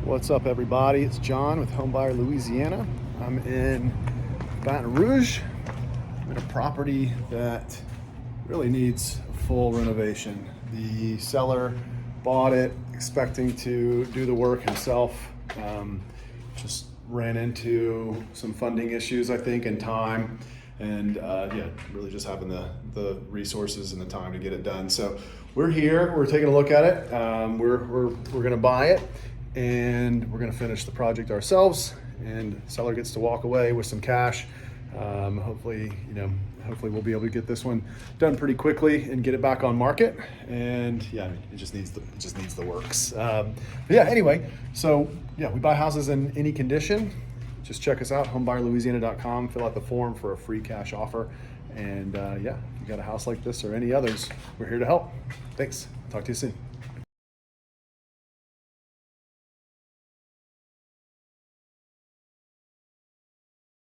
What's up, everybody? It's John with Home Buyer Louisiana. I'm in Baton Rouge. I'm in a property that really needs a full renovation. The seller bought it expecting to do the work himself. Just ran into some funding issues, I think, and time. And really just having the resources and the time to get it done. So we're here, we're taking a look at it. We're gonna buy it, and we're gonna finish the project ourselves, and the seller gets to walk away with some cash. Hopefully we'll be able to get this one done pretty quickly and get it back on market. And it just needs the works. Anyway, so we buy houses in any condition. Just check us out, homebuyerlouisiana.com, fill out the form for a free cash offer. And if you got a house like this or any others, we're here to help. Thanks. Talk to you soon.